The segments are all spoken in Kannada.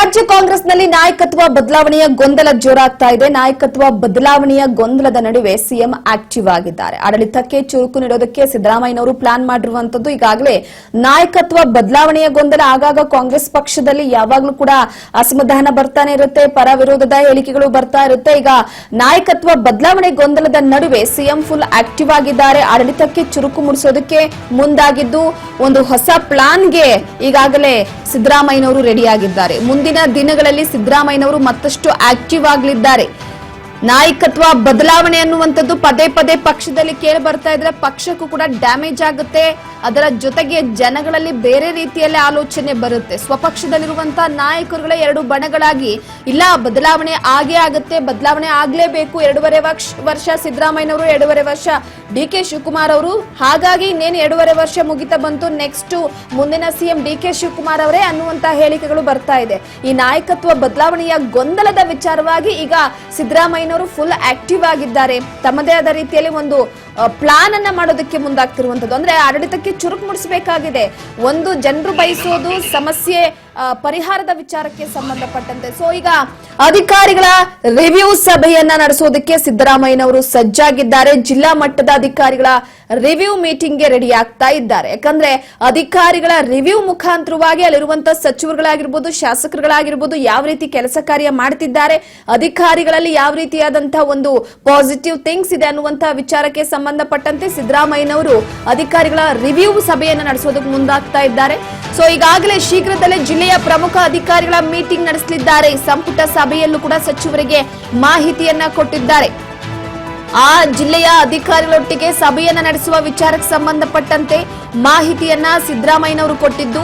ರಾಜ್ಯ ಕಾಂಗ್ರೆಸ್ನಲ್ಲಿ ನಾಯಕತ್ವ ಬದಲಾವಣೆಯ ಗೊಂದಲ ಜೋರಾಗ್ತಾ ಇದೆ. ನಾಯಕತ್ವ ಬದಲಾವಣೆಯ ಗೊಂದಲದ ನಡುವೆ ಸಿಎಂ ಆಕ್ಟಿವ್ ಆಗಿದ್ದಾರೆ. ಆಡಳಿತಕ್ಕೆ ಚುರುಕು ನೀಡೋದಕ್ಕೆ ಸಿದ್ದರಾಮಯ್ಯನವರು ಪ್ಲಾನ್ ಮಾಡಿರುವಂತದ್ದು. ಈಗಾಗಲೇ ನಾಯಕತ್ವ ಬದಲಾವಣೆಯ ಗೊಂದಲ ಆಗಾಗ ಕಾಂಗ್ರೆಸ್ ಪಕ್ಷದಲ್ಲಿ ಯಾವಾಗಲೂ ಕೂಡ ಅಸಮಾಧಾನ ಬರ್ತಾನೆ ಇರುತ್ತೆ, ಪರ ವಿರೋಧದ ಹೇಳಿಕೆಗಳು ಬರ್ತಾ ಇರುತ್ತೆ. ಈಗ ನಾಯಕತ್ವ ಬದಲಾವಣೆ ಗೊಂದಲದ ನಡುವೆ ಸಿಎಂ ಫುಲ್ ಆಕ್ಟಿವ್ ಆಗಿದ್ದಾರೆ. ಆಡಳಿತಕ್ಕೆ ಚುರುಕು ಮೂಡಿಸೋದಕ್ಕೆ ಮುಂದಾಗಿದ್ದು ಒಂದು ಹೊಸ ಪ್ಲಾನ್ಗೆ ಈಗಾಗಲೇ ಸಿದ್ದರಾಮಯ್ಯನವರು ರೆಡಿಯಾಗಿದ್ದಾರೆ. ಮುಂದಿನ ದಿನಗಳಲ್ಲಿ ಸಿದ್ದರಾಮಯ್ಯನವರು ಮತ್ತಷ್ಟು ಆಕ್ಟಿವ್ ಆಗಲಿದ್ದಾರೆ. ನಾಯಕತ್ವ ಬದಲಾವಣೆ ಅನ್ನುವಂಥದ್ದು ಪದೇ ಪದೇ ಪಕ್ಷದಲ್ಲಿ ಕೇಳಿ ಬರ್ತಾ ಇದ್ರೆ ಪಕ್ಷಕ್ಕೂ ಕೂಡ ಡ್ಯಾಮೇಜ್ ಆಗುತ್ತೆ. ಅದರ ಜೊತೆಗೆ ಜನಗಳಲ್ಲಿ ಬೇರೆ ರೀತಿಯಲ್ಲಿ ಆಲೋಚನೆ ಬರುತ್ತೆ. ಸ್ವಪಕ್ಷದಲ್ಲಿರುವಂತಹ ನಾಯಕರುಗಳೇ ಎರಡು ಬಣಗಳಾಗಿ ಇಲ್ಲ ಬದಲಾವಣೆ ಆಗೇ ಆಗುತ್ತೆ, ಬದಲಾವಣೆ ಆಗ್ಲೇಬೇಕು. 2.5 ವರ್ಷ ಸಿದ್ದರಾಮಯ್ಯನವರು, 2.5 ವರ್ಷ ಡಿಕೆ ಶಿವಕುಮಾರ್ ಅವರು, ಹಾಗಾಗಿ ಇನ್ನೇನು 2.5 ವರ್ಷ ಮುಗಿತಾ ಬಂತು, ನೆಕ್ಸ್ಟ್ ಮುಂದಿನ ಸಿಎಂ ಡಿಕೆ ಶಿವಕುಮಾರ್ ಅವರೇ ಅನ್ನುವಂತಹ ಹೇಳಿಕೆಗಳು ಬರ್ತಾ ಇದೆ. ಈ ನಾಯಕತ್ವ ಬದಲಾವಣೆಯ ಗೊಂದಲದ ವಿಚಾರವಾಗಿ ಈಗ ಸಿದ್ದರಾಮಯ್ಯನವರು ಫುಲ್ ಆಕ್ಟಿವ್ ಆಗಿದ್ದಾರೆ. ತಮ್ಮದೇ ಆದ ರೀತಿಯಲ್ಲಿ ಒಂದು ಪ್ಲಾನ್ ಅನ್ನ ಮಾಡೋದಕ್ಕೆ ಮುಂದಾಗ್ತಿರುವಂತದ್ದು. ಅಂದ್ರೆ ಆಡಳಿತಕ್ಕೆ ಚುರುಕು ಮೂಡಿಸಬೇಕಾಗಿದೆ. ಒಂದು ಜನರು ಬಯಸೋದು ಸಮಸ್ಯೆ ಪರಿಹಾರದ ವಿಚಾರಕ್ಕೆ ಸಂಬಂಧಪಟ್ಟಂತೆ. ಸೊ ಈಗ ಅಧಿಕಾರಿಗಳ ರಿವ್ಯೂ ಸಭೆಯನ್ನ ನಡೆಸೋದಕ್ಕೆ ಸಿದ್ದರಾಮಯ್ಯನವರು ಸಜ್ಜಾಗಿದ್ದಾರೆ. ಜಿಲ್ಲಾ ಮಟ್ಟದ ಅಧಿಕಾರಿಗಳ ರಿವ್ಯೂ ಮೀಟಿಂಗ್ ಗೆ ರೆಡಿ ಆಗ್ತಾ ಇದ್ದಾರೆ. ಯಾಕಂದ್ರೆ ಅಧಿಕಾರಿಗಳ ರಿವ್ಯೂ ಮುಖಾಂತರವಾಗಿ ಅಲ್ಲಿರುವಂತಹ ಸಚಿವರುಗಳಾಗಿರ್ಬೋದು, ಶಾಸಕರುಗಳಾಗಿರ್ಬೋದು ಯಾವ ರೀತಿ ಕೆಲಸ ಕಾರ್ಯ ಮಾಡ್ತಿದ್ದಾರೆ, ಅಧಿಕಾರಿಗಳಲ್ಲಿ ಯಾವ ರೀತಿಯಾದಂತಹ ಒಂದು ಪಾಸಿಟಿವ್ ಥಿಂಗ್ಸ್ ಇದೆ ಅನ್ನುವಂತಹ ವಿಚಾರಕ್ಕೆ ಸಂಬಂಧಪಟ್ಟಂತೆ ಸಿದ್ದರಾಮಯ್ಯನವರು ಅಧಿಕಾರಿಗಳ ರಿವ್ಯೂ ಸಭೆಯನ್ನ ನಡೆಸೋದಕ್ಕೆ ಮುಂದಾಗ್ತಾ ಇದ್ದಾರೆ. ಸೊ ಈಗಾಗಲೇ ಶೀಘ್ರದಲ್ಲೇ ಜಿಲ್ಲೆಯ ಪ್ರಮುಖ ಅಧಿಕಾರಿಗಳ ಮೀಟಿಂಗ್ ನಡೆಸಲಿದ್ದಾರೆ. ಸಂಪುಟ ಸಭೆಯಲ್ಲೂ ಕೂಡ ಸಚಿವರಿಗೆ ಮಾಹಿತಿಯನ್ನ ಕೊಟ್ಟಿದ್ದಾರೆ. ಆ ಜಿಲ್ಲೆಯ ಅಧಿಕಾರಿಗಳೊಟ್ಟಿಗೆ ಸಭೆಯನ್ನ ನಡೆಸುವ ವಿಚಾರಕ್ಕೆ ಸಂಬಂಧಪಟ್ಟಂತೆ ಮಾಹಿತಿಯನ್ನ ಸಿದ್ದರಾಮಯ್ಯನವರು ಕೊಟ್ಟಿದ್ದು,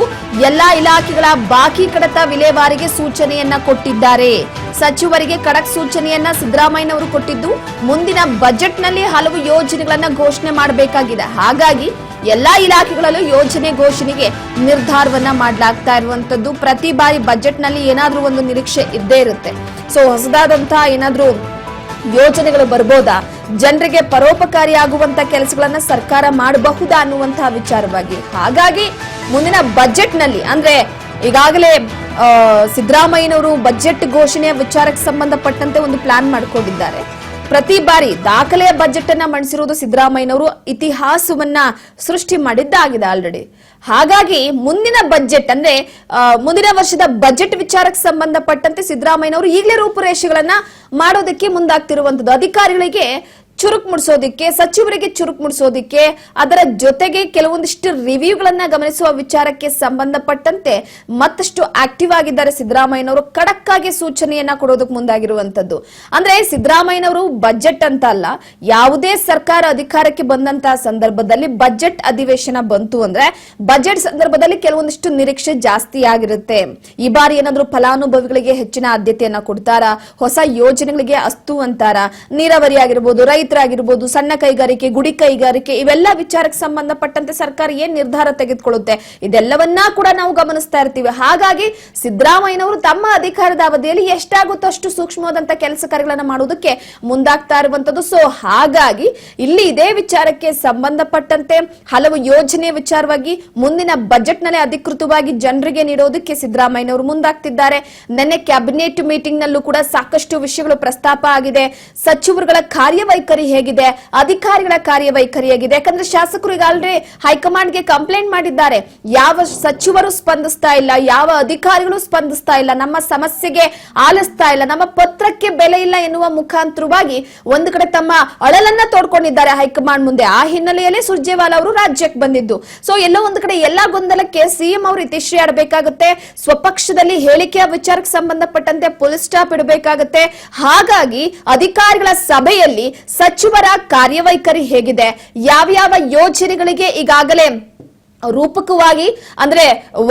ಎಲ್ಲಾ ಇಲಾಖೆಗಳ ಬಾಕಿ ಕಡತ ವಿಲೇವಾರಿಗೆ ಸೂಚನೆಯನ್ನ ಕೊಟ್ಟಿದ್ದಾರೆ. ಸಚಿವರಿಗೆ ಖಡಕ್ ಸೂಚನೆಯನ್ನ ಸಿದ್ದರಾಮಯ್ಯನವರು ಕೊಟ್ಟಿದ್ದು, ಮುಂದಿನ ಬಜೆಟ್ನಲ್ಲಿ ಹಲವು ಯೋಜನೆಗಳನ್ನ ಘೋಷಣೆ ಮಾಡಬೇಕಾಗಿದೆ. ಹಾಗಾಗಿ ಎಲ್ಲಾ ಇಲಾಖೆಗಳಲ್ಲೂ ಯೋಜನೆ ಘೋಷಣೆಗೆ ನಿರ್ಧಾರವನ್ನ ಮಾಡಲಾಗ್ತಾ ಇರುವಂತದ್ದು. ಪ್ರತಿ ಬಾರಿ ಬಜೆಟ್ ನಲ್ಲಿ ಏನಾದ್ರೂ ಒಂದು ನಿರೀಕ್ಷೆ ಇದ್ದೇ ಇರುತ್ತೆ. ಸೊ ಹೊಸದಾದಂತಹ ಏನಾದ್ರೂ ಯೋಜನೆಗಳು ಬರ್ಬೋದಾ, ಜನರಿಗೆ ಪರೋಪಕಾರಿಯಾಗುವಂತ ಕೆಲಸಗಳನ್ನ ಸರ್ಕಾರ ಮಾಡಬಹುದಾ ಅನ್ನುವಂತಹ ವಿಚಾರವಾಗಿ. ಹಾಗಾಗಿ ಮುಂದಿನ ಬಜೆಟ್ ನಲ್ಲಿ ಅಂದ್ರೆ ಈಗಾಗಲೇ ಸಿದ್ದರಾಮಯ್ಯನವರು ಬಜೆಟ್ ಘೋಷಣೆಯ ವಿಚಾರಕ್ಕೆ ಸಂಬಂಧಪಟ್ಟಂತೆ ಒಂದು ಪ್ಲಾನ್ ಮಾಡ್ಕೊಂಡಿದ್ದಾರೆ. ಪ್ರತಿ ಬಾರಿ ದಾಖಲೆಯ ಬಜೆಟ್ ಅನ್ನ ಮಂಡಿಸಿರುವುದು ಸಿದ್ದರಾಮಯ್ಯನವರು ಇತಿಹಾಸವನ್ನ ಸೃಷ್ಟಿ ಮಾಡಿದ್ದಾಗಿದೆ ಆಲ್ರೆಡಿ. ಹಾಗಾಗಿ ಮುಂದಿನ ಬಜೆಟ್ ಅಂದ್ರೆ ಮುಂದಿನ ವರ್ಷದ ಬಜೆಟ್ ವಿಚಾರಕ್ಕೆ ಸಂಬಂಧಪಟ್ಟಂತೆ ಸಿದ್ದರಾಮಯ್ಯನವರು ಈಗಲೇ ರೂಪುರೇಷೆಗಳನ್ನ ಮಾಡೋದಕ್ಕೆ ಮುಂದಾಗ್ತಿರುವಂತದ್ದು. ಅಧಿಕಾರಿಗಳಿಗೆ ಚುರುಕು ಮೂಡಿಸೋದಿಕ್ಕೆ, ಸಚಿವರಿಗೆ ಚುರುಕು ಮೂಡಿಸೋದಿಕ್ಕೆ, ಅದರ ಜೊತೆಗೆ ಕೆಲವೊಂದಿಷ್ಟು ರಿವ್ಯೂಗಳನ್ನ ಗಮನಿಸುವ ವಿಚಾರಕ್ಕೆ ಸಂಬಂಧಪಟ್ಟಂತೆ ಮತ್ತಷ್ಟು ಆಕ್ಟಿವ್ ಆಗಿದ್ದಾರೆ ಸಿದ್ದರಾಮಯ್ಯನವರು. ಖಡಕ್ ಆಗಿ ಸೂಚನೆಯನ್ನ ಕೊಡೋದಕ್ಕೆ ಮುಂದಾಗಿರುವಂತದ್ದು. ಅಂದ್ರೆ ಸಿದ್ದರಾಮಯ್ಯನವರು ಬಜೆಟ್ ಅಂತ ಅಲ್ಲ, ಯಾವುದೇ ಸರ್ಕಾರ ಅಧಿಕಾರಕ್ಕೆ ಬಂದಂತಹ ಸಂದರ್ಭದಲ್ಲಿ ಬಜೆಟ್ ಅಧಿವೇಶನ ಬಂತು ಅಂದ್ರೆ ಬಜೆಟ್ ಸಂದರ್ಭದಲ್ಲಿ ಕೆಲವೊಂದಿಷ್ಟು ನಿರೀಕ್ಷೆ ಜಾಸ್ತಿ ಆಗಿರುತ್ತೆ. ಈ ಬಾರಿ ಏನಾದ್ರೂ ಫಲಾನುಭವಿಗಳಿಗೆ ಹೆಚ್ಚಿನ ಆದ್ಯತೆಯನ್ನ ಕೊಡ್ತಾರ, ಹೊಸ ಯೋಜನೆಗಳಿಗೆ ಅಸ್ತು ಅಂತಾರ, ನೀರಾವರಿ ಆಗಿರ್ಬೋದು, ರೈತರಾಗಿರ್ಬೋದು, ಸಣ್ಣ ಕೈಗಾರಿಕೆ, ಗುಡಿ ಕೈಗಾರಿಕೆ, ಇವೆಲ್ಲ ವಿಚಾರಕ್ಕೆ ಸಂಬಂಧಪಟ್ಟಂತೆ ಸರ್ಕಾರ ಏನ್ ನಿರ್ಧಾರ ತೆಗೆದುಕೊಳ್ಳುತ್ತೆ ಇದೆಲ್ಲವನ್ನ ಕೂಡ ನಾವು ಗಮನಿಸ್ತಾ ಇರ್ತೀವಿ. ಹಾಗಾಗಿ ಸಿದ್ದರಾಮಯ್ಯನವರು ತಮ್ಮ ಅಧಿಕಾರದ ಅವಧಿಯಲ್ಲಿ ಎಷ್ಟಾಗುತ್ತೋ ಅಷ್ಟು ಸೂಕ್ಷ್ಮವಾದಂತಹ ಕೆಲಸ ಕಾರ್ಯಗಳನ್ನ ಮಾಡುವುದಕ್ಕೆ ಮುಂದಾಗ್ತಾ ಇರುವಂತದ್ದು. ಸೊ ಹಾಗಾಗಿ ಇಲ್ಲಿ ಇದೇ ವಿಚಾರಕ್ಕೆ ಸಂಬಂಧಪಟ್ಟಂತೆ ಹಲವು ಯೋಜನೆ ವಿಚಾರವಾಗಿ ಮುಂದಿನ ಬಜೆಟ್ ನಲ್ಲಿ ಅಧಿಕೃತವಾಗಿ ಜನರಿಗೆ ನೀಡೋದಕ್ಕೆ ಸಿದ್ದರಾಮಯ್ಯನವರು ಮುಂದಾಗ್ತಿದ್ದಾರೆ. ನಿನ್ನೆ ಕ್ಯಾಬಿನೆಟ್ ಮೀಟಿಂಗ್ ನಲ್ಲೂ ಕೂಡ ಸಾಕಷ್ಟು ವಿಷಯಗಳು ಪ್ರಸ್ತಾಪ ಆಗಿದೆ. ಸಚಿವರುಗಳ ಕಾರ್ಯವೈಖರಿ ಹೇಗಿದೆ, ಅಧಿಕಾರಿಗಳ ಕಾರ್ಯವೈಖರಿ ಹೇಗಿದೆ. ಯಾಕಂದ್ರೆ ಶಾಸಕರು ಈಗ ಆಲ್ರೆಡಿ ಹೈಕಮಾಂಡ್ಗೆ ಕಂಪ್ಲೇಂಟ್ ಮಾಡಿದ್ದಾರೆ. ಯಾವ ಸಚಿವರು ಸ್ಪಂದಿಸ್ತಾ ಇಲ್ಲ, ಯಾವ ಅಧಿಕಾರಿಗಳು ಸ್ಪಂದಿಸ್ತಾ ಇಲ್ಲ, ನಮ್ಮ ಸಮಸ್ಯೆಗೆ ಆಲಿಸ್ತಾ ಇಲ್ಲ, ನಮ್ಮ ಪತ್ರಕ್ಕೆ ಬೆಲೆ ಇಲ್ಲ ಎನ್ನುವ ಮುಖಾಂತರವಾಗಿ ಒಂದು ಕಡೆ ತಮ್ಮ ಅಳಲನ್ನ ತೋಡ್ಕೊಂಡಿದ್ದಾರೆ ಹೈಕಮಾಂಡ್ ಮುಂದೆ. ಆ ಹಿನ್ನೆಲೆಯಲ್ಲಿ ಸುರ್ಜೇವಾಲಾ ಅವರು ರಾಜ್ಯಕ್ಕೆ ಬಂದಿದ್ದು. ಸೊ ಎಲ್ಲೋ ಒಂದು ಕಡೆ ಎಲ್ಲಾ ಗೊಂದಲಕ್ಕೆ ಸಿಎಂ ಅವರು ಇತಿಶ್ರೀ ಆಡಬೇಕಾಗುತ್ತೆ. ಸ್ವಪಕ್ಷದಲ್ಲಿ ಹೇಳಿಕೆಯ ವಿಚಾರಕ್ಕೆ ಸಂಬಂಧಪಟ್ಟಂತೆ ಫುಲ್ ಸ್ಟಾಪ್ ಇಡಬೇಕಾಗುತ್ತೆ. ಹಾಗಾಗಿ ಅಧಿಕಾರಿಗಳ ಸಭೆಯಲ್ಲಿ ಸಚಿವರ ಕಾರ್ಯವೈಖರಿ ಹೇಗಿದೆ, ಯಾವ ಯೋಜನೆಗಳಿಗೆ ಈಗಾಗಲೇ ರೂಪಕವಾಗಿ ಅಂದ್ರೆ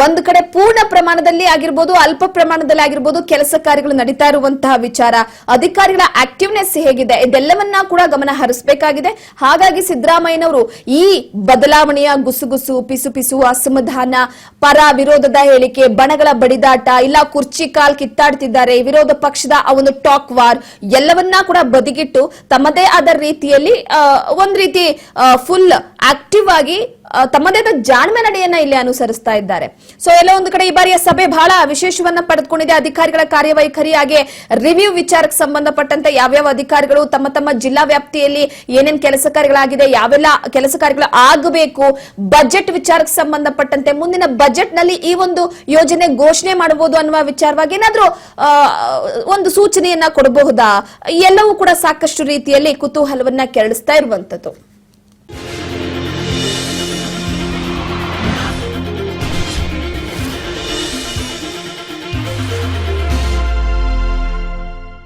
ಒಂದು ಕಡೆ ಪೂರ್ಣ ಪ್ರಮಾಣದಲ್ಲಿ ಆಗಿರ್ಬೋದು, ಅಲ್ಪ ಪ್ರಮಾಣದಲ್ಲಿ ಆಗಿರ್ಬೋದು ಕೆಲಸ ಕಾರ್ಯಗಳು ನಡೀತಾ ಇರುವಂತಹ ವಿಚಾರ, ಅಧಿಕಾರಿಗಳ ಆಕ್ಟಿವ್ನೆಸ್ ಹೇಗಿದೆ, ಇದೆಲ್ಲವನ್ನ ಕೂಡ ಗಮನ ಹರಿಸಬೇಕಾಗಿದೆ. ಹಾಗಾಗಿ ಸಿದ್ದರಾಮಯ್ಯನವರು ಈ ಬದಲಾವಣೆಯ ಗುಸುಗುಸು, ಪಿಸು ಅಸಮಾಧಾನ, ಪರ ವಿರೋಧದ ಹೇಳಿಕೆ, ಬಣಗಳ ಬಡಿದಾಟ, ಇಲ್ಲ ಕುರ್ಚಿ ಕಾಲ್ ಕಿತ್ತಾಡ್ತಿದ್ದಾರೆ, ವಿರೋಧ ಪಕ್ಷದ ಒಂದು ಟಾಕ್ ವಾರ್ ಎಲ್ಲವನ್ನ ಕೂಡ ಬದಿಗಿಟ್ಟು ತಮ್ಮದೇ ಆದ ರೀತಿಯಲ್ಲಿ ಒಂದ್ ರೀತಿ ಫುಲ್ ಆಕ್ಟಿವ್ ಆಗಿ ತಮ್ಮದೇ ಜಾಣ್ಮೆ ನಡೆಯನ್ನ ಇಲ್ಲಿ ಅನುಸರಿಸ್ತಾ ಇದ್ದಾರೆ. ಸೊ ಎಲ್ಲ ಒಂದು ಕಡೆ ಈ ಬಾರಿಯ ಸಭೆ ಬಹಳ ವಿಶೇಷವನ್ನ ಪಡೆದುಕೊಂಡಿದೆ. ಅಧಿಕಾರಿಗಳ ಕಾರ್ಯವೈಖರಿ ಹಾಗೆ ರಿವ್ಯೂ ವಿಚಾರಕ್ಕೆ ಸಂಬಂಧಪಟ್ಟಂತೆ ಯಾವ್ಯಾವ ಅಧಿಕಾರಿಗಳು ತಮ್ಮ ತಮ್ಮ ಜಿಲ್ಲಾ ವ್ಯಾಪ್ತಿಯಲ್ಲಿ ಏನೇನ್ ಕೆಲಸ ಕಾರ್ಯಗಳಾಗಿದೆ, ಯಾವೆಲ್ಲ ಕೆಲಸ ಕಾರ್ಯಗಳು ಆಗಬೇಕು, ಬಜೆಟ್ ವಿಚಾರಕ್ಕೆ ಸಂಬಂಧಪಟ್ಟಂತೆ ಮುಂದಿನ ಬಜೆಟ್ ನಲ್ಲಿ ಈ ಒಂದು ಯೋಜನೆ ಘೋಷಣೆ ಮಾಡಬಹುದು ಅನ್ನುವ ವಿಚಾರವಾಗಿ ಏನಾದ್ರೂ ಒಂದು ಸೂಚನೆಯನ್ನ ಕೊಡಬಹುದಾ? ಎಲ್ಲವೂ ಕೂಡ ಸಾಕಷ್ಟು ರೀತಿಯಲ್ಲಿ ಕುತೂಹಲವನ್ನ ಕೆರಳಿಸ್ತಾ ಇರುವಂತದ್ದು.